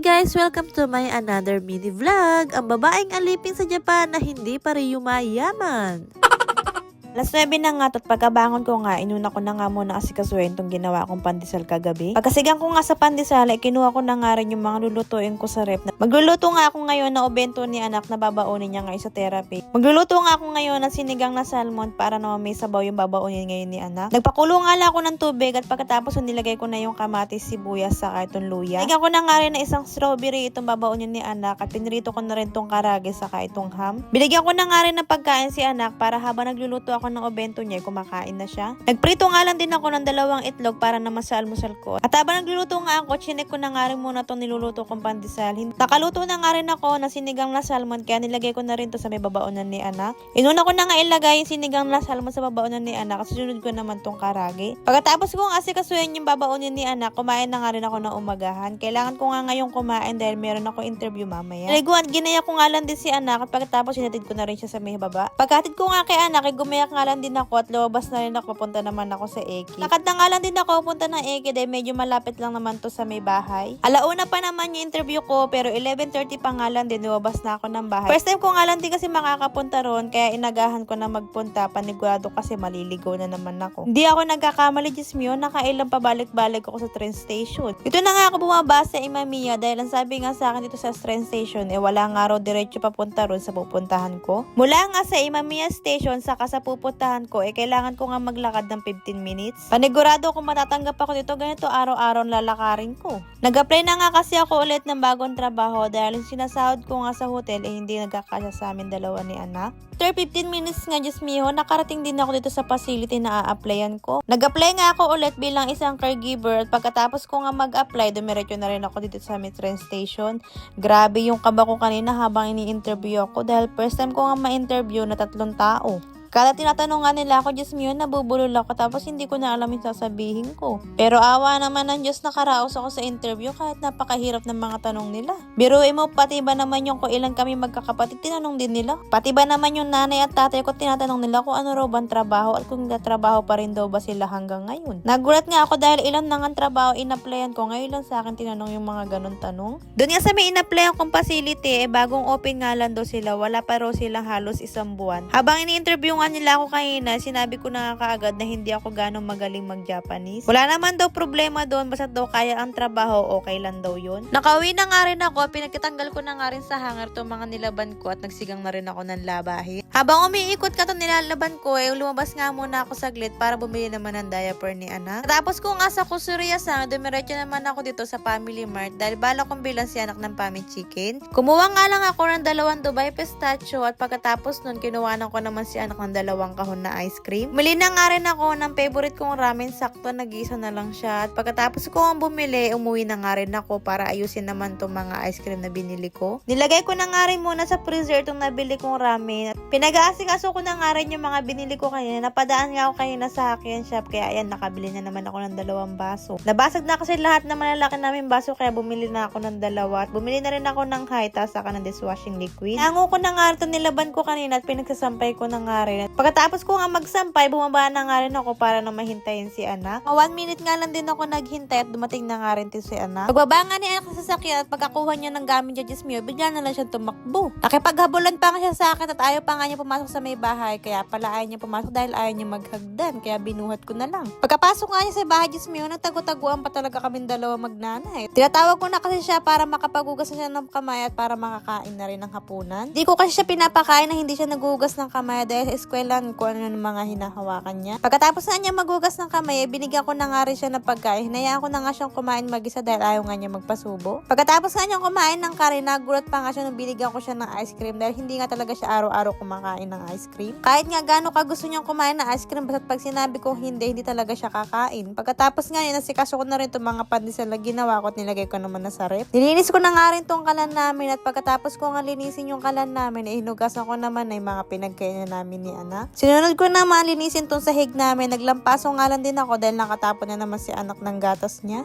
guys! Welcome to my another mini vlog. Ang babaeng alipin sa Japan na hindi pa rin yumayaman. Alas 9 na nga at pagkabangon ko nga, inuna ko na nga muna asikasuhin itong ginawa kong pandesal kagabi. Pagkasigang ko nga sa pandesal, ay kinuha ko na nga rin yung mga lulutuin ko sa rep. Magluluto nga ako ngayon na obento ni anak na babaunin niya nga sa therapy. Magluluto nga ako ngayon ng sinigang na salmon para naman may sabaw yung babaunin ngayon ni anak. Nagpakulo nga lang ako ng tubig at pagkatapos nilagay ko na yung kamatis, sibuyas, saka itong luya. Nilagyan ko na nga rin na isang strawberry itong babaunin ni anak at pinrito ko na rin itong karage saka itong ham. Binigyan ko na nga rin ng pagkain si anak para habang nagluluto ako ng obento niya, kumakain na siya. Nagprito nga lang din ako ng 2 itlog para naman sa almusal ko. At habang nagluluto nga ako, chinek ko na nga rin muna itong niluluto kong pandesal. Nakaluto na nga rin ako ng sinigang na salmon kaya nilagay ko na rin to sa may babaunan ni anak. Inuna ko na nga ilagay yung sinigang na salmon sa babaunan ni anak at sunod ko naman tong karage. Pagkatapos kong asikasuhin yung babaunin ni anak, kumain na nga rin ako ng umagahan. Kailangan ko nga ngayong kumain dahil meron ako interview mamaya. Naliguan, ginaya ko nga lang din si anak at pagkatapos hinatid ko na rin siya sa may baba. Pagkatid ko nga kay anak, gumayak nga lang din ako at lumabas na rin ako, punta naman ako sa Eki. Lakad na nga lang din ako punta ng Eki dahil medyo malapit lang naman to sa may bahay. Alauna pa naman yung interview ko pero 11:30 pa nga lang din lumabas na ako ng bahay. First time ko nga lang din kasi makakapunta ron kaya inagahan ko na magpunta, panigurado kasi maliligaw na naman ako. Hindi ako nagkakamali, Diyos mio, nakailang pabalik-balik ako sa train station. Ito na nga ako bumaba sa Imamiya dahil ang sabi nga sa akin dito sa train station wala nga raw diretso papunta ron sa pupuntahan ko. Mula nga sa Imamiya station saka sa pupuntahan ko, kailangan ko nga maglakad ng 15 minutes. Panigurado kung matatanggap ako dito, ganito araw-araw lalakarin ko. Nag-apply na nga kasi ako ulit ng bagong trabaho dahil yung sinasahod ko nga sa hotel hindi nagkakasya sa amin dalawa ni anak. After 15 minutes nga, Diyos miho, nakarating din ako dito sa facility na a-applyan ko. Nag-apply nga ako ulit bilang isang caregiver at pagkatapos ko nga mag-apply, dumiretso na rin ako dito sa may train station. Grabe yung kaba ko kanina habang ini-interview ako dahil first time ko nga ma-interview na 3 tao. Kada tinatanong nga nila ako, Diyos miyo, nabubulol ako tapos hindi ko na alam yung sasabihin ko. Pero awa naman ng Diyos, nakaraos ako sa interview kahit napakahirap ng mga tanong nila. Biruin mo, pati ba naman yung kung ilan kami magkakapatid, tinanong din nila. Pati ba naman yung nanay at tatay ko, tinatanong nila kung ano raw bang trabaho at kung trabaho pa rin daw ba sila hanggang ngayon. Nagulat nga ako dahil ilan na nga trabaho in-applyan ko, ngayon lang sa akin tinanong yung mga ganun tanong. Doon nga sa may in-applyan kong facility, bagong open nga lang daw sila, wala pa raw silang halos 1 buwan. Habang ini-interview nila ako kanina, sinabi ko na kaagad na hindi ako ganong magaling mag-Japanese. Wala naman daw problema doon, basta daw kaya ang trabaho, okay lang daw yun. Nakauwi na nga rin ako, pinagkatanggal ko na nga rin sa hanger to mga nilaban ko at nagsigang na rin ako ng labahin. Habang umiikot ka to nilalaban ko, lumabas nga muna ako saglit para bumili naman ng diaper ni anak. Tapos ko nga sa Kusuriya-san, dumiretso naman ako dito sa Family Mart dahil bala kong bilang si anak ng Pami Chicken. Kumuha nga lang ako ng 2 Dubai Pistachio at pagkatapos nun, kinuhanan ko naman si anak ng 2 kahon na ice cream. Muli na nga rin ako ng favorite kong ramen, sakto nag-isa na lang siya. At pagkatapos ko ang bumili, umuwi na nga rin ako para ayusin naman itong mga ice cream na binili ko. Nilagay ko na nga rin muna sa freezer itong nabili kong ramen. Pinag-aasikaso ko na nga rin yung mga binili ko kanina. Napadaan nga ako kanina sa Hakian Shop kaya ayan, nakabili na naman ako ng 2 baso. Nabasag na kasi lahat ng malalaki namin baso kaya bumili na ako ng 2 at bumili na rin ako ng Hita saka ng dishwashing liquid. Nango ko na nga ito, nilaban ko kanina at pinagsasampay ko na nga rin. At pagkatapos ko nga magsampay, bumaba na nga rin ako para na mahintayin si anak. 1 minute nga lang din ako naghintay at dumating na nga rin si anak. Pagbaba nga ni anak sa sasakyan at pagkakuha niya ng gamit niya, Diyos miyo, bigla na lang siya tumakbo. Nakipaghabulan pa nga siya sa akin at ayaw pa nga niya pumasok sa may bahay. Kaya pala ayaw niya pumasok dahil ayaw niya maghagdan. Kaya binuhat ko na lang. Pagkapasok nga niya sa bahay, Diyos miyo, nagtago-taguan pa talaga kaming 2 magnanay. Tinatawag ko na kasi siya para makapagugas na siya ng kamay at para makakain na rin ng hapunan. Di ko kasi siya pinapakain na hindi siya nagugas ng kamay dahil sa eskwelahan ko ano ng mga hinahawakan niya. Pagkatapos na niya magugas ng kamay, binigyan ko na nga rin siya ng pagkain. Hinayaan ko na nga siyang kumain mag-isa dahil ayaw nga niya magpasubo. Pagkatapos nga niyang kumain ng karin, nagulat pa nga siya nung binigyan ko siya ng ice cream dahil hindi nga talaga siya araw-araw kumakain ng ice cream. Kahit nga gaano ka gusto niyang kumain ng ice cream, basta't pag sinabi ko hindi talaga siya kakain. Pagkatapos nga yun, nasikaso ko na rin itong mga pandesal na ginawa ko at nilagay ko naman na sa ref. Nilinis ko na nga rin itong kalan namin at pagkatapos ko nga linisin yung kalan namin, hinugasan ko naman na yung mga pinagkainan namin ni anak. Sinunod ko naman linisin tong sahig namin. Naglampaso nga lang din ako dahil nakatapon na naman si anak ng gatas niya.